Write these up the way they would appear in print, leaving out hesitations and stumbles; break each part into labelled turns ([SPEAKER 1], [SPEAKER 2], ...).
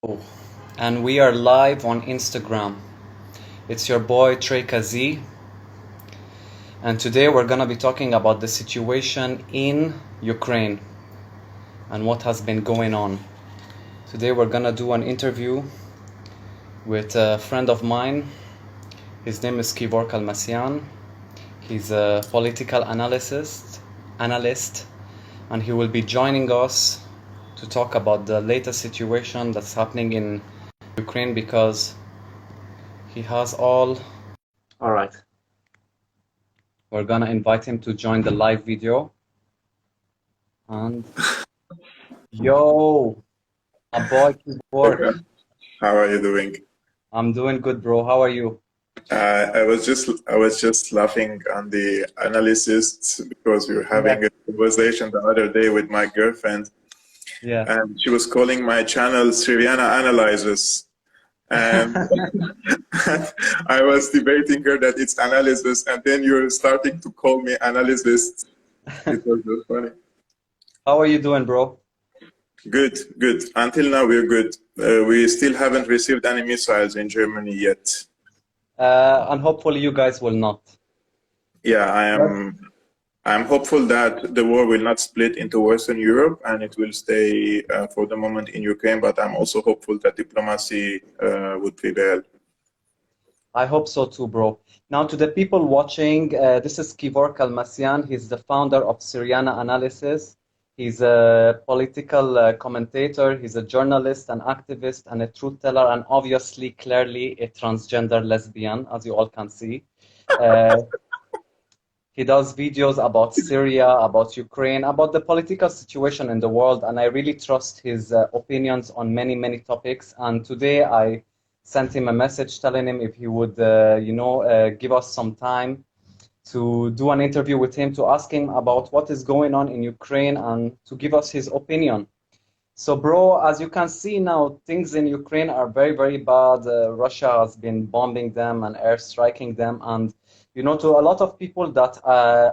[SPEAKER 1] Oh, and we are live on Instagram. It's your boy Treka Z, and today we're gonna be talking about the situation in Ukraine and what has been going on. Today we're gonna do an interview with a friend of mine. His name is Kevork Almassian. He's a political analyst, and he will be joining us to talk about the latest situation that's happening in Ukraine because he has all right. We're gonna invite him to join the live video. And yo, my boy Kevork.
[SPEAKER 2] Okay. How are you doing?
[SPEAKER 1] I'm doing good, bro. How are you?
[SPEAKER 2] I was just laughing on the analysis because we were having a conversation the other day with my girlfriend, and she was calling my channel Syriana Analaysis, and I was debating her that it's analysis, and then you're starting to call me analysis. It was just funny.
[SPEAKER 1] How are you doing, bro?
[SPEAKER 2] Good, good. Until now, we're good. We still haven't received any missiles in Germany yet.
[SPEAKER 1] And hopefully you guys will not.
[SPEAKER 2] Yeah, I'm hopeful that the war will not split into Western Europe and it will stay for the moment in Ukraine, but I'm also hopeful that diplomacy would prevail.
[SPEAKER 1] I hope so too, bro. Now to the people watching, this is Kevork Almassian. He's the founder of Syriana Analysis. He's a political commentator, he's a journalist, an activist, and a truth teller, and obviously, clearly, a transgender lesbian, as you all can see. He does videos about Syria, about Ukraine, about the political situation in the world, and I really trust his opinions on many, many topics. And today I sent him a message telling him if he would, give us some time to do an interview with him, to ask him about what is going on in Ukraine and to give us his opinion. So, bro, as you can see now, things in Ukraine are very, very bad. Russia has been bombing them and airstriking them. And, you know, to a lot of people that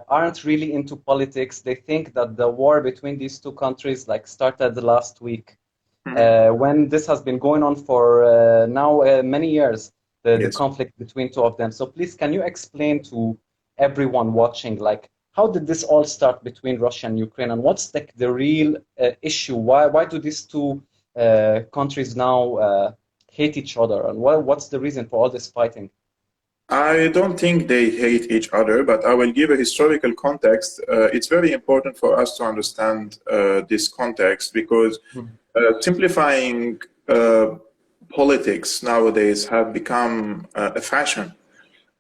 [SPEAKER 1] aren't really into politics, they think that the war between these two countries started last week. When this has been going on for now many years, the conflict between two of them. So please, can you explain to everyone watching, how did this all start between Russia and Ukraine, and what's the real issue? Why do these two countries now hate each other, and what's the reason for all this fighting?
[SPEAKER 2] I don't think they hate each other, but I will give a historical context. It's very important for us to understand this context because simplifying politics nowadays have become a fashion.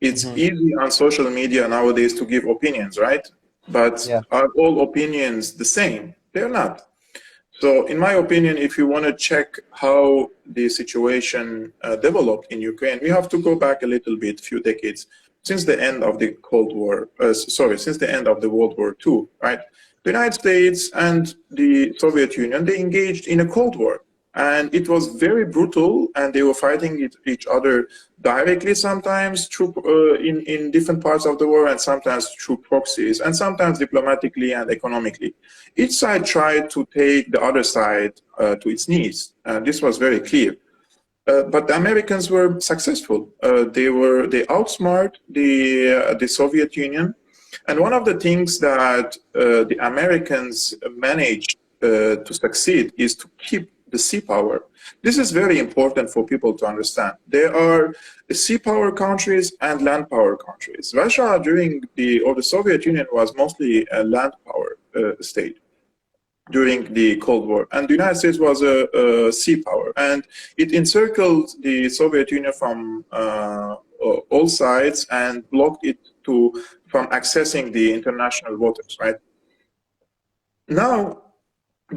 [SPEAKER 2] It's easy on social media nowadays to give opinions, right? But are all opinions the same? They're not. So in my opinion, if you want to check how the situation developed in Ukraine, we have to go back a little bit, few decades, since the end of the Cold War, since the end of the World War II, right? The United States and the Soviet Union, they engaged in a Cold War. And it was very brutal, and they were fighting each other directly sometimes through, in different parts of the world, and sometimes through proxies, and sometimes diplomatically and economically. Each side tried to take the other side to its knees, and this was very clear. But the Americans were successful. They outsmart the Soviet Union, and one of the things that the Americans managed to succeed is to keep the sea power. This is very important for people to understand. There are sea power countries and land power countries. Russia or the Soviet Union was mostly a land power state during the Cold War, and the United States was a sea power, and it encircled the Soviet Union from all sides and blocked it from accessing the international waters, right? Now,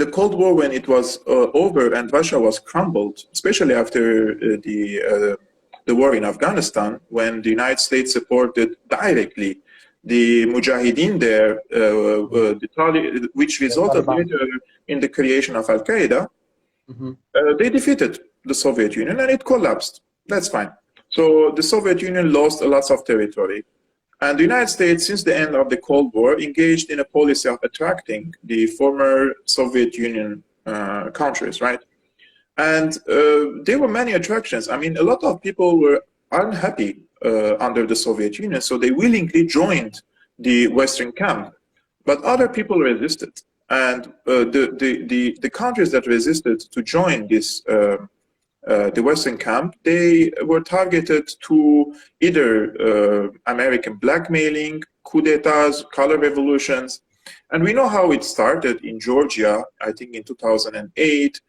[SPEAKER 2] the Cold War, when it was over and Russia was crumbled, especially after the war in Afghanistan, when the United States supported directly the Mujahideen there, which resulted later in the creation of Al-Qaeda, they defeated the Soviet Union and it collapsed. That's fine. So the Soviet Union lost lots of territory. And the United States, since the end of the Cold War, engaged in a policy of attracting the former Soviet Union countries, right? And there were many attractions. I mean, a lot of people were unhappy under the Soviet Union, so they willingly joined the Western camp. But other people resisted. And the countries that resisted to join this the Western camp, they were targeted to either American blackmailing, coup d'etats, color revolutions. And we know how it started in Georgia, I think in 2008,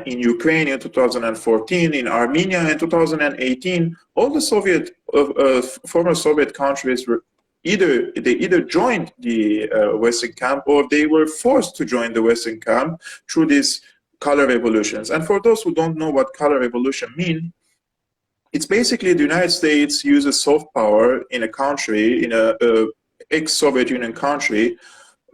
[SPEAKER 2] in Ukraine in 2014, in Armenia in 2018. All the former Soviet countries were either joined the Western camp or they were forced to join the Western camp through these color revolutions. And for those who don't know what color revolution mean, it's basically the United States uses soft power in a country, in a ex-Soviet Union country,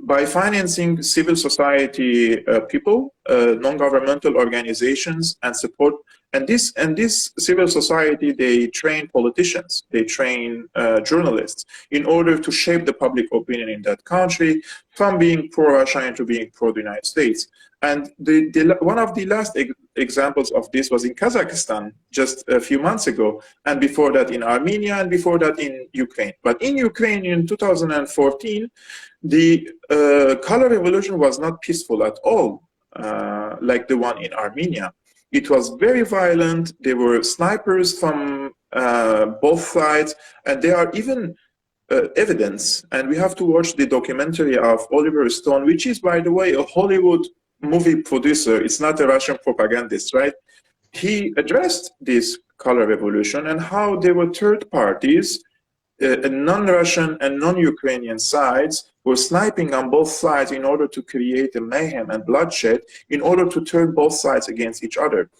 [SPEAKER 2] by financing civil society people, non-governmental organizations, and support. And this civil society, they train politicians, they train journalists in order to shape the public opinion in that country from being pro-Russia into being pro-United States. And one of the last examples of this was in Kazakhstan just a few months ago, and before that in Armenia, and before that in Ukraine. But in Ukraine in 2014, the color revolution was not peaceful at all, like the one in Armenia. It was very violent. There were snipers from both sides, and there are even evidence, and we have to watch the documentary of Oliver Stone, which is, by the way, a Hollywood movie producer. It's not a Russian propagandist, right? He addressed this color revolution and how there were third parties, non-Russian and non-Ukrainian sides were sniping on both sides in order to create a mayhem and bloodshed, in order to turn both sides against each other.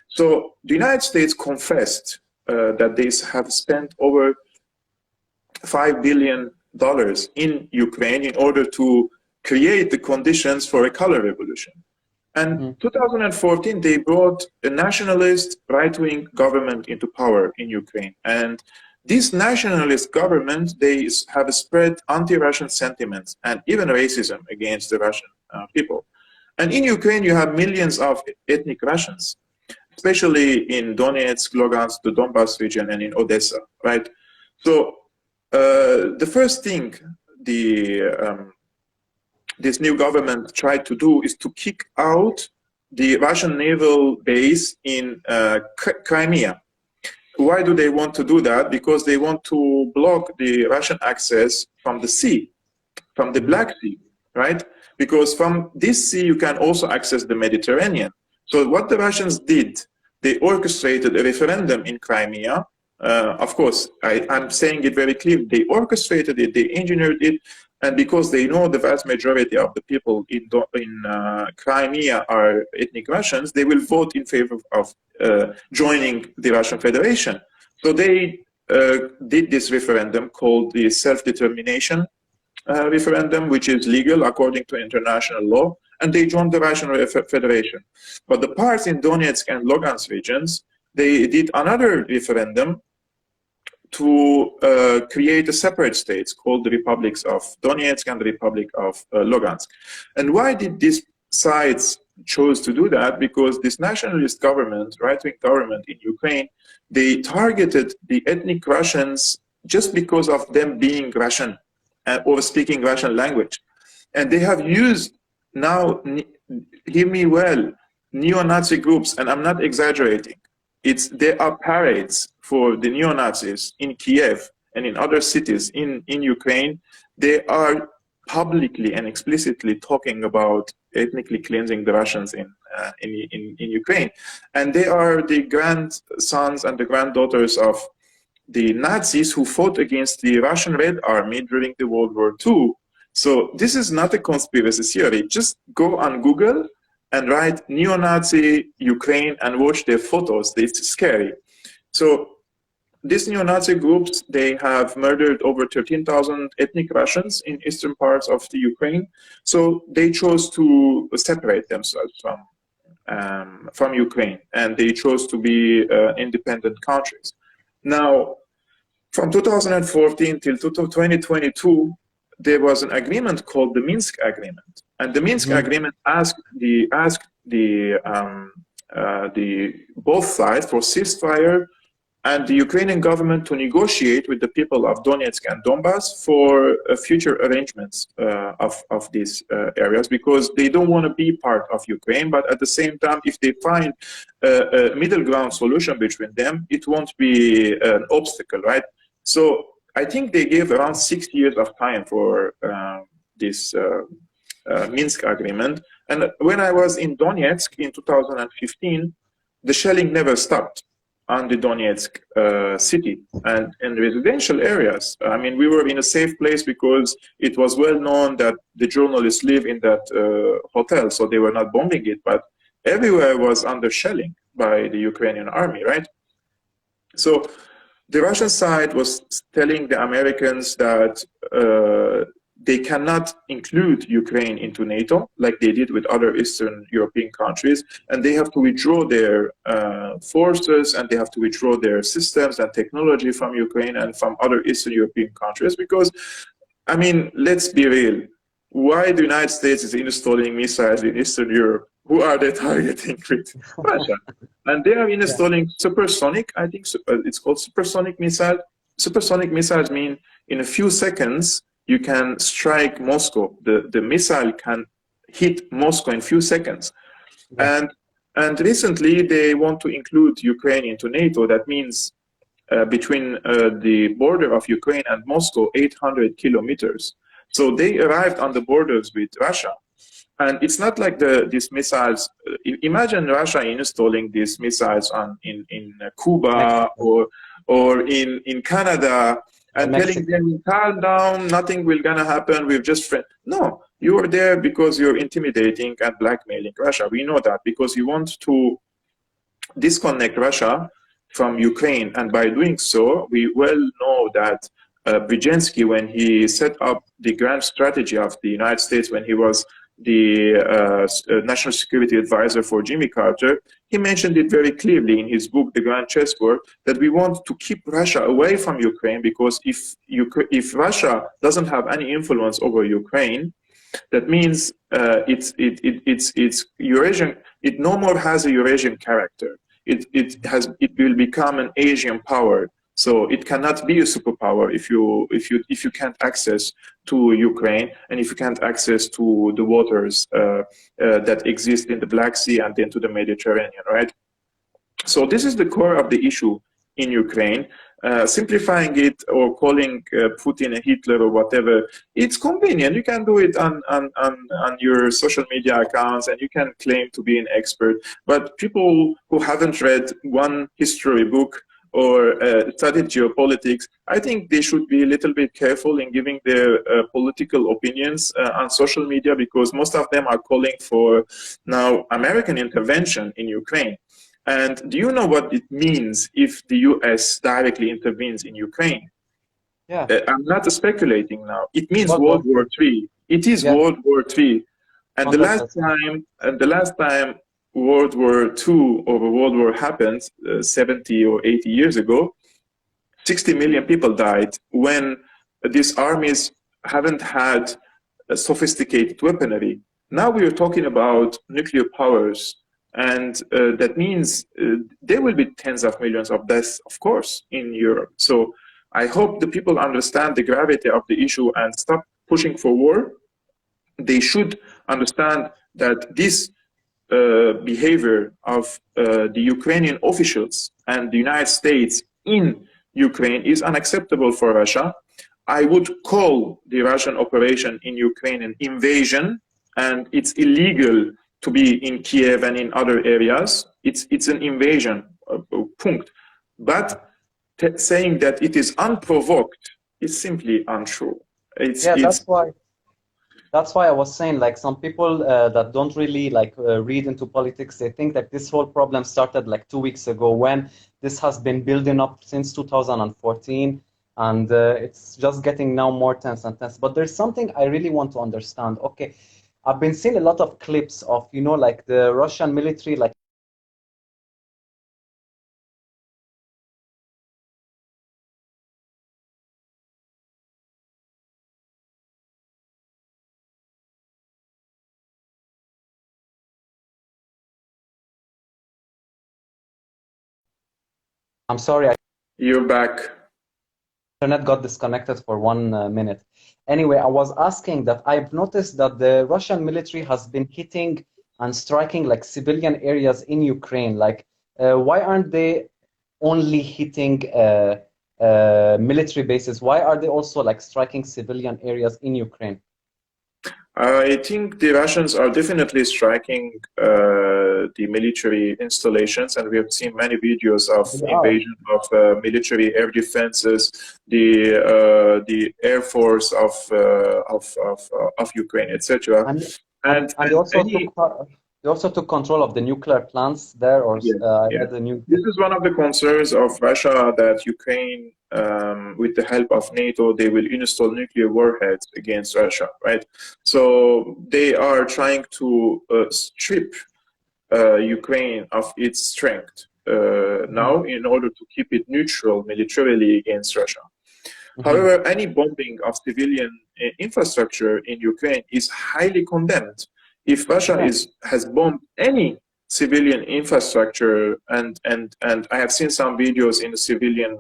[SPEAKER 2] So the United States confessed that they have spent over $5 billion in Ukraine in order to create the conditions for a color revolution. And 2014, they brought a nationalist right-wing government into power in Ukraine. And this nationalist government, they have spread anti-Russian sentiments and even racism against the Russian people. And in Ukraine, you have millions of ethnic Russians, especially in Donetsk, Lugansk, the Donbass region, and in Odessa, right? So the first thing this new government tried to do is to kick out the Russian naval base in Crimea. Why do they want to do that? Because they want to block the Russian access from the sea, from the Black Sea, right? Because from this sea, you can also access the Mediterranean. So what the Russians did, they orchestrated a referendum in Crimea. Of course, I'm saying it very clearly. They orchestrated it, they engineered it, and because they know the vast majority of the people in Crimea are ethnic Russians, they will vote in favor of joining the Russian Federation. So they did this referendum called the self-determination referendum, which is legal according to international law, and they joined the Russian Federation. But the parts in Donetsk and Lugansk regions, they did another referendum to create a separate states called the Republics of Donetsk and the Republic of Lugansk. And why did these sides chose to do that? Because this nationalist government, right-wing government in Ukraine, they targeted the ethnic Russians just because of them being Russian or speaking Russian language. And they have used now, hear me well, neo-Nazi groups, and I'm not exaggerating. There are parades for the neo-Nazis in Kiev and in other cities in Ukraine. They are publicly and explicitly talking about ethnically cleansing the Russians in Ukraine. And they are the grandsons and the granddaughters of the Nazis who fought against the Russian Red Army during the World War II. So this is not a conspiracy theory. Just go on Google and write neo-Nazi Ukraine and watch their photos. It's scary. So these neo-Nazi groups, they have murdered over 13,000 ethnic Russians in eastern parts of the Ukraine. So they chose to separate themselves from Ukraine, and they chose to be independent countries. Now, from 2014 till 2022, there was an agreement called the Minsk Agreement. And the Minsk Agreement asked the the both sides for ceasefire and the Ukrainian government to negotiate with the people of Donetsk and Donbass for future arrangements of these areas, because they don't want to be part of Ukraine, but at the same time, if they find a middle ground solution between them, it won't be an obstacle, right? So I think they gave around 6 years of time for this Minsk agreement. And when I was in Donetsk in 2015, the shelling never stopped on the Donetsk city and in residential areas. I mean, we were in a safe place because it was well known that the journalists live in that hotel, so they were not bombing it, but everywhere was under shelling by the Ukrainian army, right? So the Russian side was telling the Americans that they cannot include Ukraine into NATO like they did with other Eastern European countries, and they have to withdraw their forces, and they have to withdraw their systems and technology from Ukraine and from other Eastern European countries, because, I mean, let's be real. Why the United States is installing missiles in Eastern Europe? Who are they targeting with? Russia. And they are installing supersonic, I think it's called supersonic missile. Supersonic missiles mean in a few seconds, you can strike Moscow. The missile can hit Moscow in a few seconds. Yeah. And recently, they want to include Ukraine into NATO. That means between the border of Ukraine and Moscow, 800 kilometers. So they arrived on the borders with Russia. And it's not like these missiles. Imagine Russia installing these missiles in Cuba or in Canada and telling them, calm down, nothing will gonna happen. We've just no. You are there because you're intimidating and blackmailing Russia. We know that because you want to disconnect Russia from Ukraine, and by doing so, we well know that Brzezinski, when he set up the grand strategy of the United States, when he was the national security advisor for Jimmy Carter, he mentioned it very clearly in his book, The Grand Chessboard, that we want to keep Russia away from Ukraine, because if Russia doesn't have any influence over Ukraine, that means it's Eurasian. It no more has a Eurasian character. It will become an Asian power. So it cannot be a superpower if you can't access to Ukraine, and if you can't access to the waters that exist in the Black Sea and then to the Mediterranean, right? So this is the core of the issue in Ukraine. Simplifying it or calling Putin a Hitler or whatever, it's convenient. You can do it on your social media accounts, and you can claim to be an expert. But people who haven't read one history book or studied geopolitics, I think they should be a little bit careful in giving their political opinions on social media, because most of them are calling for now American intervention in Ukraine. And do you know what it means if the US directly intervenes in Ukraine?
[SPEAKER 1] Yeah.
[SPEAKER 2] I'm not speculating now. It means World War III. It is World War III. And the last time World War II or World War happened 70 or 80 years ago, 60 million people died when these armies haven't had a sophisticated weaponry. Now we are talking about nuclear powers, and that means there will be tens of millions of deaths, of course, in Europe. So I hope the people understand the gravity of the issue and stop pushing for war. They should understand that this behavior of the Ukrainian officials and the United States in Ukraine is unacceptable for Russia. I would call the Russian operation in Ukraine an invasion, and it's illegal to be in Kiev and in other areas. It's an invasion, punct. But saying that it is unprovoked is simply untrue.
[SPEAKER 1] That's why I was saying, like, some people that don't really read into politics, they think that this whole problem started like 2 weeks ago, when this has been building up since 2014, and it's just getting now more tense and tense. But there's something I really want to understand. Okay, I've been seeing a lot of clips of, like the Russian military, like I'm sorry,
[SPEAKER 2] You're back.
[SPEAKER 1] internet got disconnected for 1 minute. Anyway, I was asking that I've noticed that the Russian military has been hitting and striking like civilian areas in Ukraine. Like, why aren't they only hitting military bases? Why are they also like striking civilian areas in Ukraine?
[SPEAKER 2] I think the Russians are definitely striking the military installations, and we have seen many videos of
[SPEAKER 1] They are.
[SPEAKER 2] invasion of military air defenses, the air force of Ukraine, etc.
[SPEAKER 1] And
[SPEAKER 2] And
[SPEAKER 1] and
[SPEAKER 2] any
[SPEAKER 1] they also took control of the nuclear plants there, or
[SPEAKER 2] Yes,
[SPEAKER 1] I
[SPEAKER 2] yes.
[SPEAKER 1] read the news.
[SPEAKER 2] This is one of the concerns of Russia that Ukraine, with the help of NATO, they will install nuclear warheads against Russia, right? So they are trying to strip Ukraine of its strength now in order to keep it neutral militarily against Russia. However, any bombing of civilian infrastructure in Ukraine is highly condemned. If Russia has bombed any civilian infrastructure, and I have seen some videos in the civilian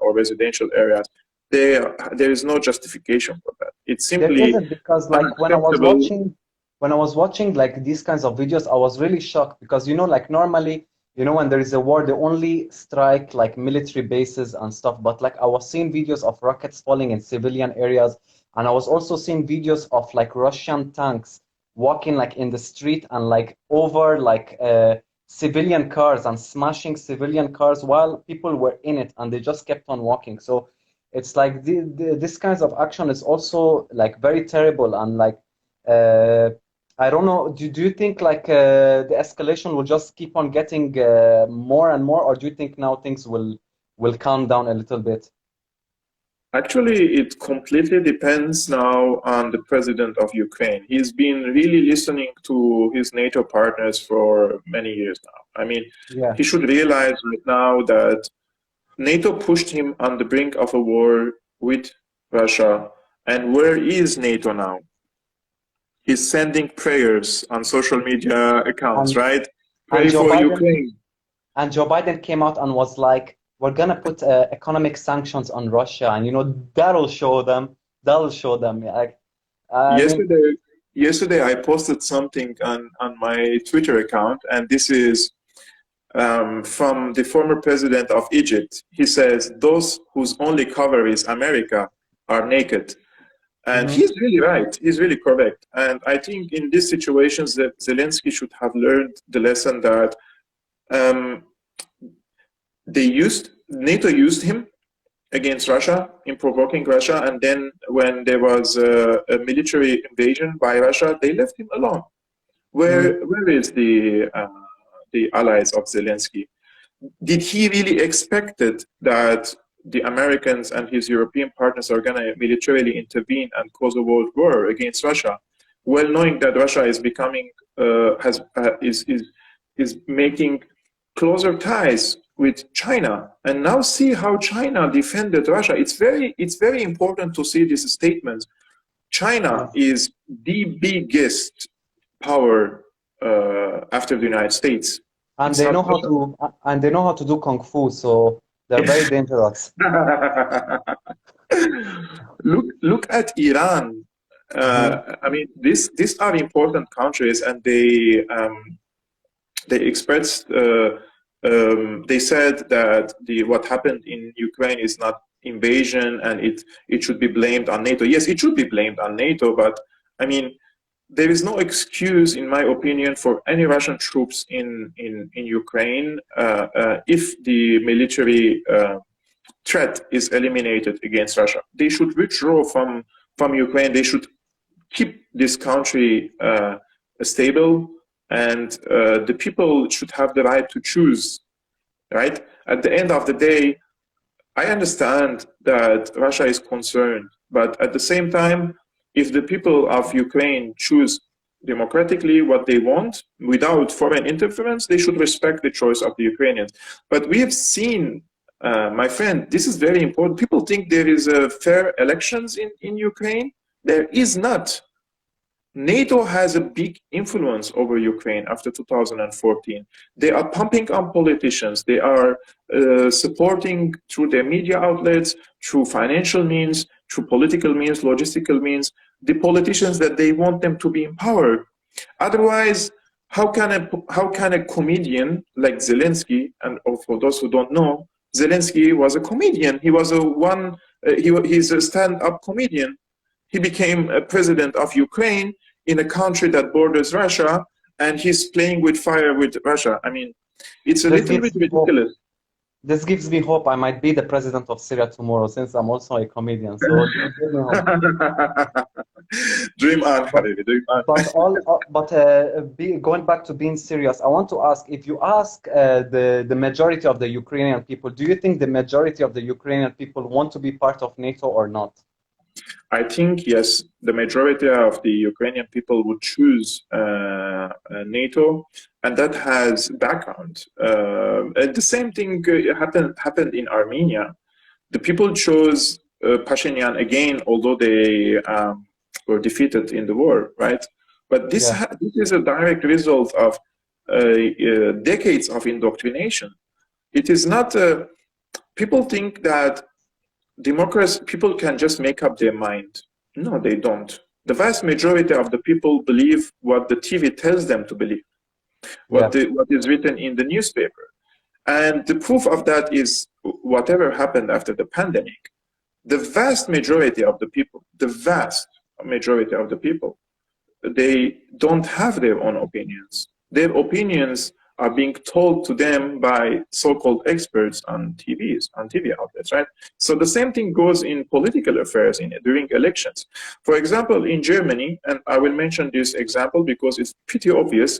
[SPEAKER 2] or residential areas, there is no justification for that. It's
[SPEAKER 1] There
[SPEAKER 2] simply
[SPEAKER 1] isn't, because like
[SPEAKER 2] unacceptable.
[SPEAKER 1] when I was watching like these kinds of videos, I was really shocked because like normally, when there is a war, they only strike like military bases and stuff. But like I was seeing videos of rockets falling in civilian areas, and I was also seeing videos of like Russian tanks walking like in the street and like over like civilian cars and smashing civilian cars while people were in it, and they just kept on walking. So it's like this kinds of action is also like very terrible, and like uh, I don't know. Do you think like the escalation will just keep on getting more and more, or do you think now things will calm down a little bit?
[SPEAKER 2] Actually, it completely depends now on the president of Ukraine. He's been really listening to his NATO partners for many years now. I mean,
[SPEAKER 1] Yeah.
[SPEAKER 2] he should realize right now that NATO pushed him on the brink of a war with Russia. And where is NATO now? He's sending prayers on social media accounts,
[SPEAKER 1] And
[SPEAKER 2] right?
[SPEAKER 1] and
[SPEAKER 2] Pray for Ukraine.
[SPEAKER 1] Joe Biden came out and was like, "We're gonna put economic sanctions on Russia, and that'll show them. That'll show them." Like, I mean,
[SPEAKER 2] Yesterday I posted something on my Twitter account, and this is from the former president of Egypt. He says, "Those whose only cover is America are naked." And he's really right. He's really correct. And I think in these situations that Zelensky should have learned the lesson that NATO used him against Russia in provoking Russia, and then when there was a military invasion by Russia, they left him alone. Where is the allies of Zelensky? Did he really expected that the Americans and his European partners are going to militarily intervene and cause a world war against Russia, well knowing that Russia is becoming is making closer ties with China, and now see how China defended Russia. It's very important to see these statements. China is the biggest power after the United States.
[SPEAKER 1] and they know how to do kung fu, so they're very dangerous.
[SPEAKER 2] Look at Iran. I mean, these are important countries, and they expressed. They said that what happened in Ukraine is not invasion, and it should be blamed on NATO. Yes, it should be blamed on NATO, but I mean, there is no excuse, in my opinion, for any Russian troops in Ukraine if the military threat is eliminated against Russia. They should withdraw from Ukraine. They should keep this country stable, and the people should have the right to choose. Right? At the end of the day, I understand that Russia is concerned, but at the same time, if the people of Ukraine choose democratically what they want without foreign interference, they should respect the choice of the Ukrainians. But we have seen, my friend, this is very important. People think there is fair elections in Ukraine. There is not. NATO has a big influence over Ukraine after 2014. They are pumping up politicians. They are supporting through their media outlets, through financial means, through political means, logistical means, the politicians that they want them to be in power. Otherwise, how can a comedian like Zelenskyy, and for those who don't know, Zelenskyy was a comedian. He was he's a stand-up comedian. He became a president of Ukraine in a country that borders Russia, and he's playing with fire with Russia. I mean, it's a little bit ridiculous.
[SPEAKER 1] This gives me hope. I might be the president of Syria tomorrow, since I'm also a comedian. So
[SPEAKER 2] dream on, Habibi, dream on.
[SPEAKER 1] Going back to being serious, I want to ask, if you ask the majority of the Ukrainian people, do you think the majority of the Ukrainian people want to be part of NATO or not?
[SPEAKER 2] I think, yes, the majority of the Ukrainian people would choose NATO, and that has background. The same thing happened in Armenia. The people chose Pashinyan again, although they were defeated in the war, right? But this is a direct result of decades of indoctrination. It is not, people think that democracy, people can just make up their mind. No, they don't. The vast majority of the people believe what the TV tells them to believe, what is written in the newspaper. And the proof of that is whatever happened after the pandemic. The vast majority of the people, they don't have their own opinions. Their opinions are being told to them by so-called experts on TV outlets, right? So the same thing goes in political affairs during elections. For example, in Germany, and I will mention this example because it's pretty obvious,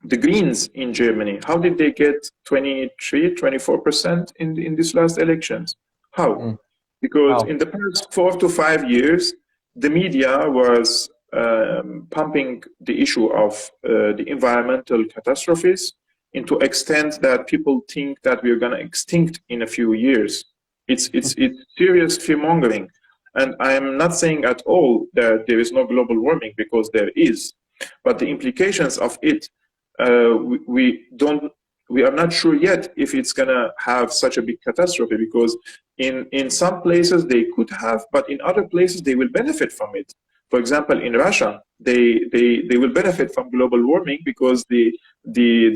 [SPEAKER 2] the Greens in Germany, how did they get 23, 24% in these last elections? How? Because in the past 4 to 5 years, the media was pumping the issue of the environmental catastrophes into extent that people think that we're going to extinct in a few years. It's serious fear-mongering. And I'm not saying at all that there is no global warming, because there is. But the implications of it, we are not sure yet if it's going to have such a big catastrophe, because in some places they could have, but in other places they will benefit from it. For example, in Russia, they will benefit from global warming because the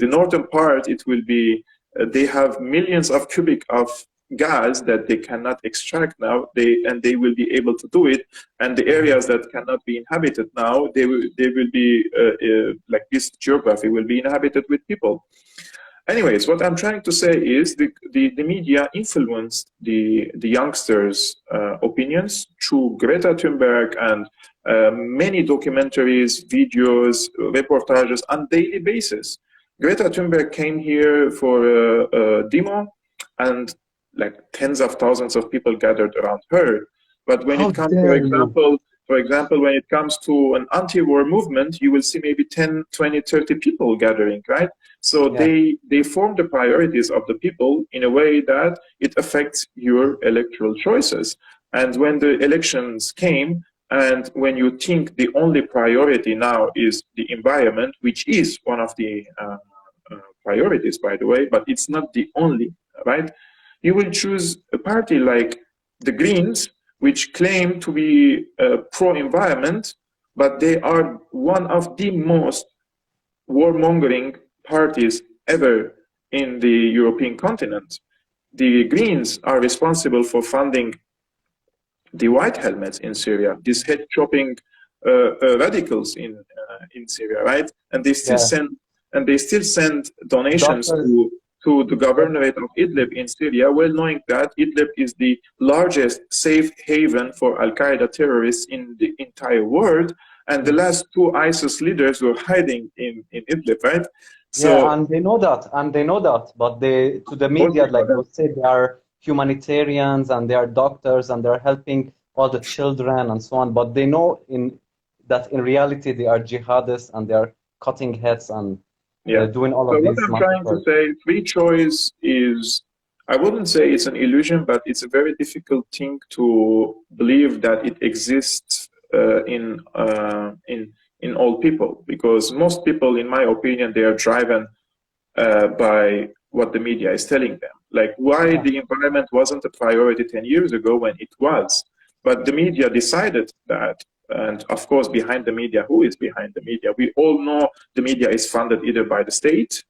[SPEAKER 2] northern part, it will be, they have millions of cubic of gas that they cannot extract now, and they will be able to do it. And the areas that cannot be inhabited now, they will be, like this geography will be inhabited with people. Anyways, what I'm trying to say is the media influenced the youngsters' opinions through Greta Thunberg and many documentaries, videos, reportages on daily basis. Greta Thunberg came here for a demo, and like tens of thousands of people gathered around her. But when it comes, for example, when it comes to an anti-war movement, you will see maybe 10, 20, 30 people gathering, right? So they form the priorities of the people in a way that it affects your electoral choices. And when the elections came, and when you think the only priority now is the environment, which is one of the priorities, by the way, but it's not the only, right? You will choose a party like the Greens, which claim to be pro-environment, but they are one of the most warmongering parties ever in the European continent. The Greens are responsible for funding the white helmets in Syria, these head-chopping radicals in Syria, right? And they still send donations to the governorate of Idlib in Syria, well knowing that Idlib is the largest safe haven for Al-Qaeda terrorists in the entire world, and the last 2 ISIS leaders were hiding in Idlib, right?
[SPEAKER 1] So, and they know that, but to the media, like they say, they are humanitarians and they are doctors and they're helping all the children and so on, but they know that in reality they are jihadists and they are cutting heads and doing all of these.
[SPEAKER 2] So what I'm trying to say, free choice is, I wouldn't say it's an illusion, but it's a very difficult thing to believe that it exists in all people, because most people, in my opinion, they are driven by what the media is telling them. Like why the environment wasn't a priority 10 years ago when it was, but the media decided that. And of course, behind the media, who is behind the media? We all know the media is funded either by the state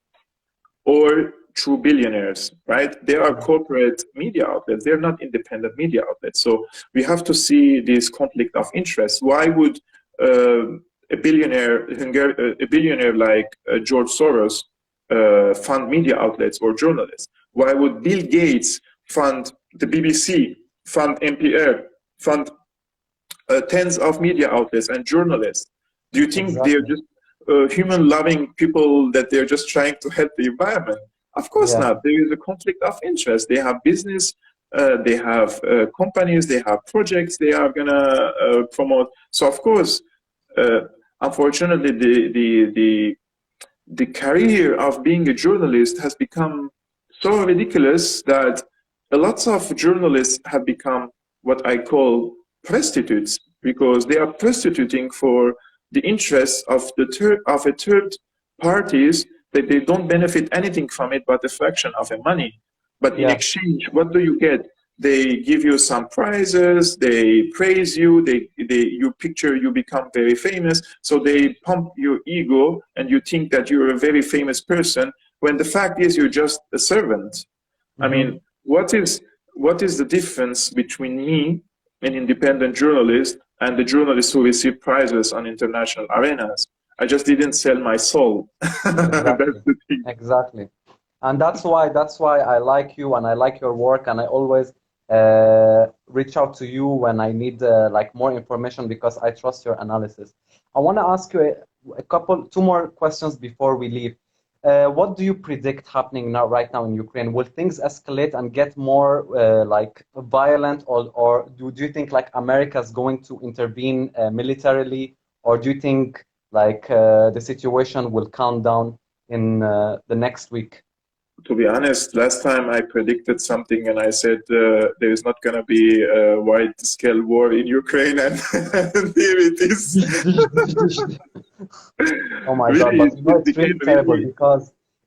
[SPEAKER 2] or through billionaires, right? They are corporate media outlets. They're not independent media outlets. So we have to see this conflict of interest. Why would a billionaire like George Soros fund media outlets or journalists? Why would Bill Gates fund the BBC, fund NPR, fund tens of media outlets and journalists? Do you think they're just human-loving people that they're just trying to help the environment? Of course not. There is a conflict of interest. They have business, they have companies, they have projects they are gonna promote. So of course, unfortunately, the career of being a journalist has become so ridiculous that a lot of journalists have become what I call prostitutes, because they are prostituting for the interests of a third parties that they don't benefit anything from it but a fraction of the money. But in exchange, what do you get? They give you some prizes, they praise you, you become very famous, so they pump your ego and you think that you're a very famous person, when the fact is you're just a servant. I mean, what is the difference between me, an independent journalist, and the journalists who receive prizes on international arenas? I just didn't sell my soul.
[SPEAKER 1] Exactly.
[SPEAKER 2] That's the thing.
[SPEAKER 1] Exactly. And that's why I like you and I like your work, and I always reach out to you when I need like more information, because I trust your analysis. I want to ask you two more questions before we leave. What do you predict happening right now in Ukraine? Will things escalate and get more like violent, or do you think like America is going to intervene militarily, or do you think like the situation will calm down in the next week?
[SPEAKER 2] To be honest, last time I predicted something and I said there is not going to be a wide-scale war in Ukraine, and here it is.
[SPEAKER 1] Oh my God, but you know,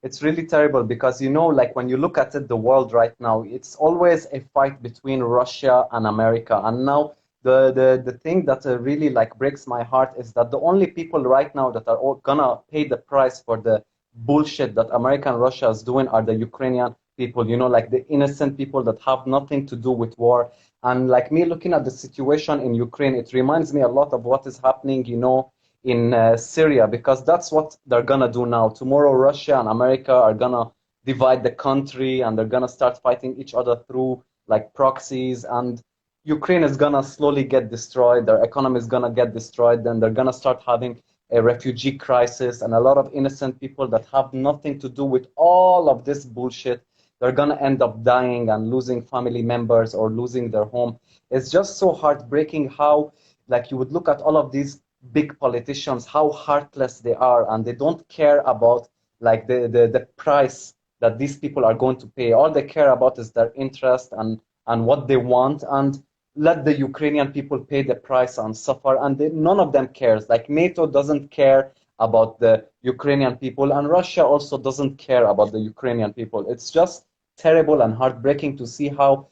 [SPEAKER 1] it's really terrible because you know, like when you look at it, the world right now, it's always a fight between Russia and America. And now the thing that really like breaks my heart is that the only people right now that are all gonna pay the price for the bullshit that America and Russia is doing are the Ukrainian people, you know, like the innocent people that have nothing to do with war. And like me looking at the situation in Ukraine, it reminds me a lot of what is happening, you know, in Syria, because that's what they're gonna do now. Tomorrow, Russia and America are gonna divide the country, and they're gonna start fighting each other through like proxies, and Ukraine is gonna slowly get destroyed. Their economy is gonna get destroyed. Then they're gonna start having a refugee crisis, and a lot of innocent people that have nothing to do with all of this bullshit, they're gonna end up dying and losing family members or losing their home. It's just so heartbreaking how, like, you would look at all of these big politicians, how heartless they are, and they don't care about like the price that these people are going to pay. All they care about is their interest and what they want, and let the Ukrainian people pay the price and suffer, and none of them cares. Like NATO doesn't care about the Ukrainian people, and Russia also doesn't care about the Ukrainian people. It's just terrible and heartbreaking to see how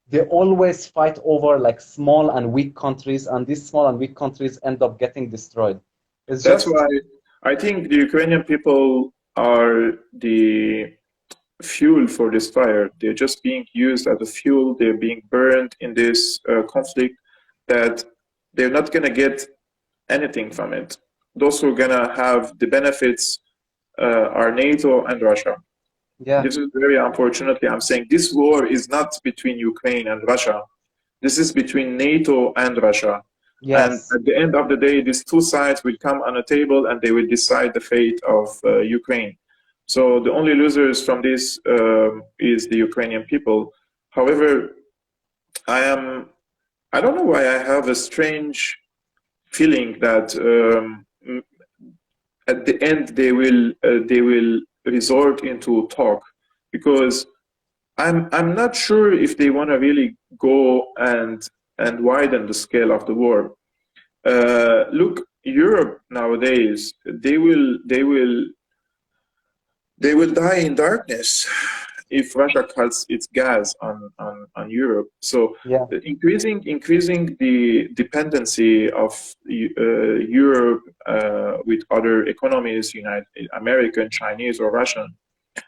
[SPEAKER 1] they always fight over like small and weak countries, and these small and weak countries end up getting destroyed.
[SPEAKER 2] That's why I think the Ukrainian people are the fuel for this fire. They're just being used as a fuel. They're being burned in this conflict, that they're not going to get anything from it. Those who are going to have the benefits are NATO and Russia.
[SPEAKER 1] Yeah.
[SPEAKER 2] This is very unfortunately, I'm saying this war is not between Ukraine and Russia. This is between NATO and Russia.
[SPEAKER 1] Yes.
[SPEAKER 2] And at the end of the day, these two sides will come on a table and they will decide the fate of Ukraine. So the only losers from this is the Ukrainian people. However, I don't know why I have a strange feeling that at the end they will resort into talk, because I'm not sure if they want to really go and widen the scale of the war. Look, Europe nowadays, they will die in darkness if Russia cuts its gas on Europe. So
[SPEAKER 1] Yeah,
[SPEAKER 2] increasing the dependency of Europe with other economies, United American, Chinese, or Russian,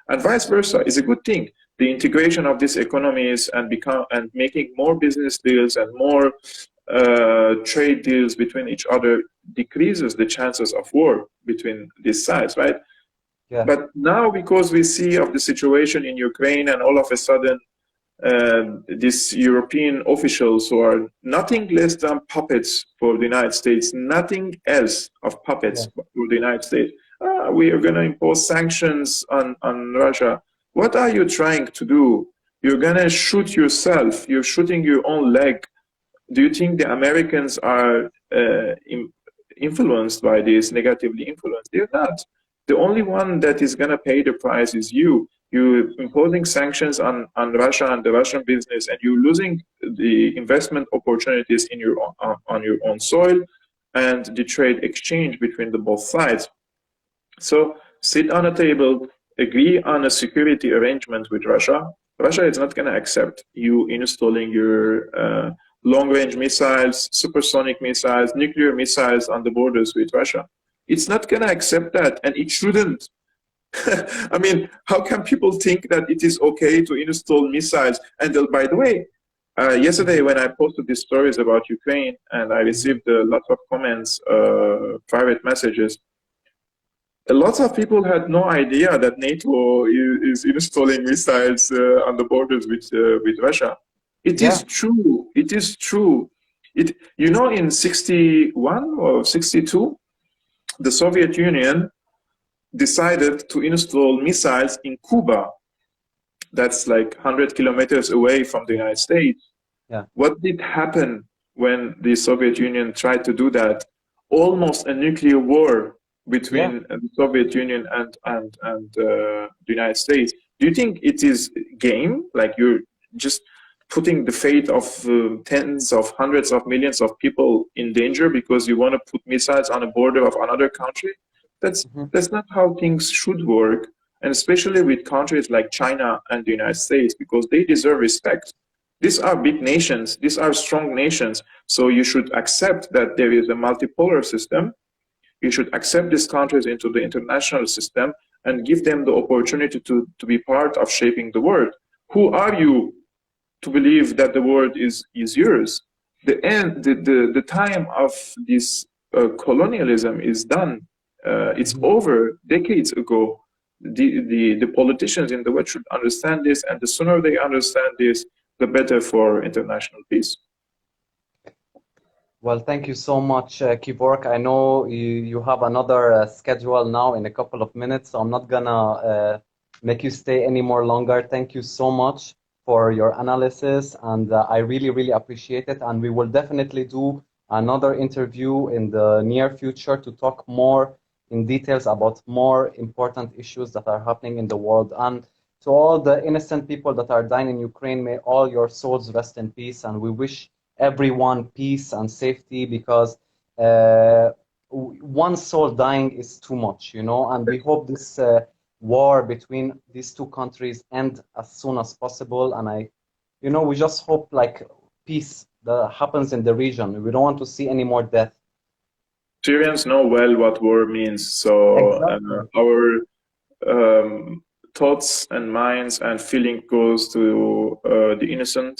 [SPEAKER 2] and vice versa, is a good thing. The integration of these economies and making more business deals and more trade deals between each other decreases the chances of war between these sides, right?
[SPEAKER 1] yeah,
[SPEAKER 2] But now, because we see of the situation in Ukraine, and all of a sudden, these European officials who are nothing less than puppets for the United States, nothing else of
[SPEAKER 1] yeah,
[SPEAKER 2] puppets for the United States. We are going to impose sanctions on Russia. What are you trying to do? You're going to shoot yourself. You're shooting your own leg. Do you think the Americans are influenced by this, negatively influenced? They're not. The only one that is going to pay the price is you. You're imposing sanctions on Russia and the Russian business, and you're losing the investment opportunities in on your own soil and the trade exchange between the both sides. So sit on a table, agree on a security arrangement with Russia. Russia is not going to accept you installing your long-range missiles, supersonic missiles, nuclear missiles on the borders with Russia. It's not going to accept that, and it shouldn't. I mean, how can people think that it is okay to install missiles? And by the way, yesterday when I posted these stories about Ukraine, and I received lots of comments, private messages, a lot of people had no idea that NATO is installing missiles on the borders with Russia. It
[SPEAKER 1] yeah,
[SPEAKER 2] is true. It is true. You know, in 61 or 62, the Soviet Union decided to install missiles in Cuba. That's like 100 kilometers away from the United States.
[SPEAKER 1] yeah,
[SPEAKER 2] What did happen when the Soviet Union tried to do that? Almost a nuclear war
[SPEAKER 1] yeah.
[SPEAKER 2] between the Soviet Union and the United States. Do you think it is game? Like you're just putting the fate of tens of hundreds of millions of people in danger because you want to put missiles on a border of another country?
[SPEAKER 1] Mhm.
[SPEAKER 2] That's not how things should work, and especially with countries like China and the United States, because they deserve respect. These are big nations, these are strong nations, so you should accept that there is a multipolar system. You should accept these countries into the international system and give them the opportunity to be part of shaping the world. Who are you to believe that the world is yours? The time of this colonialism is done. It's
[SPEAKER 1] Mhm.
[SPEAKER 2] over decades ago. The politicians in the West should understand this, and the sooner they understand this, the better for international peace.
[SPEAKER 1] Well, thank you so much, Kevork. I know you have another schedule now in a couple of minutes, so I'm not gonna make you stay any more longer. Thank you so much for your analysis, and I really, really appreciate it. And we will definitely do another interview in the near future to talk more in details about more important issues that are happening in the world. And to all the innocent people that are dying in Ukraine, may all your souls rest in peace. And we wish everyone peace and safety because one soul dying is too much, you know, and we hope this war between these two countries end as soon as possible. And you know, we just hope like peace that happens in the region. We don't want to see any more death.
[SPEAKER 2] Syrians know well what war means, so
[SPEAKER 1] Exactly.
[SPEAKER 2] our thoughts and minds and feeling goes to the innocent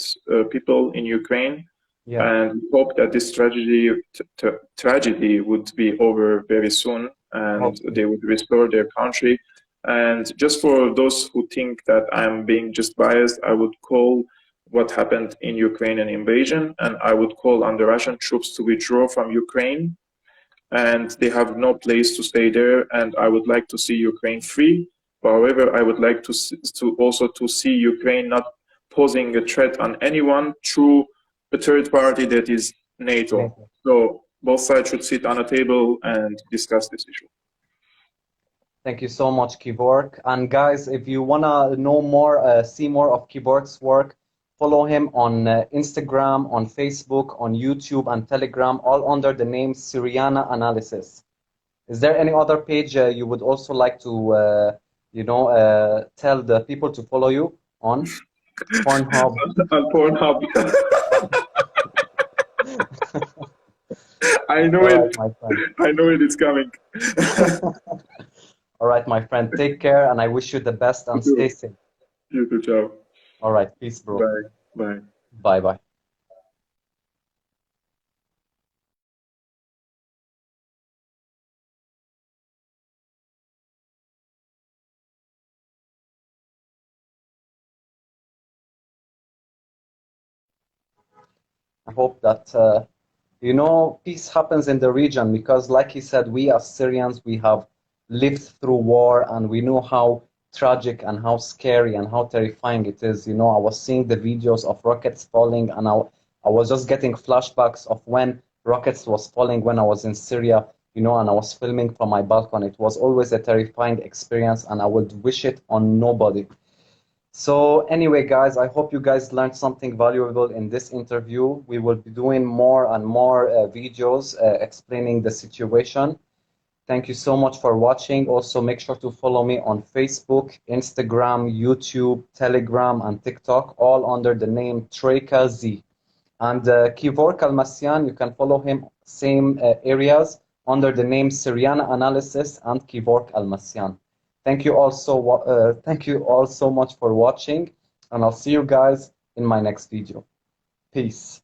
[SPEAKER 2] people in Ukraine,
[SPEAKER 1] Yeah.
[SPEAKER 2] and hope that this tragedy would be over very soon, and
[SPEAKER 1] Hopefully.
[SPEAKER 2] they would restore their country. And just for those who think that I'm being just biased, I would call what happened in Ukraine an invasion, and I would call on the Russian troops to withdraw from Ukraine, and they have no place to stay there. And I would like to see Ukraine free. However, I would like to also to see Ukraine not posing a threat on anyone through a third party that is NATO.
[SPEAKER 1] Maybe.
[SPEAKER 2] So both sides should sit on a table and discuss this issue.
[SPEAKER 1] Thank you so much, Kevork. And guys, if you wanna know more, see more of Kevork's work, Follow him on Instagram, on Facebook, on YouTube, and Telegram, all under the name Syriana Analysis. Is there any other page you would also like to, tell the people to follow you on? Pornhub.
[SPEAKER 2] On Pornhub. I know
[SPEAKER 1] All
[SPEAKER 2] it.
[SPEAKER 1] right, my friend.
[SPEAKER 2] I know it is coming.
[SPEAKER 1] All right, my friend. Take care, and I wish you the best and stay safe.
[SPEAKER 2] You too, ciao.
[SPEAKER 1] All right, peace, bro.
[SPEAKER 2] Bye. Bye.
[SPEAKER 1] Bye, bye. I hope that peace happens in the region because, like he said, we as Syrians, we have lived through war and we know how tragic and how scary and how terrifying it is. I was seeing the videos of rockets falling and I was just getting flashbacks of when rockets was falling when I was in Syria, and I was filming from my balcony. It was always a terrifying experience and I would wish it on nobody. So anyway, guys, I hope you guys learned something valuable in this interview. We will be doing more and more videos explaining the situation. Thank you so much for watching. Also, make sure to follow me on Facebook, Instagram, YouTube, Telegram, and TikTok, all under the name Treka Z. And Kevork Almassian, you can follow him same areas under the name Syriana Analysis and Kevork Almassian. Thank you all so much for watching, and I'll see you guys in my next video. Peace.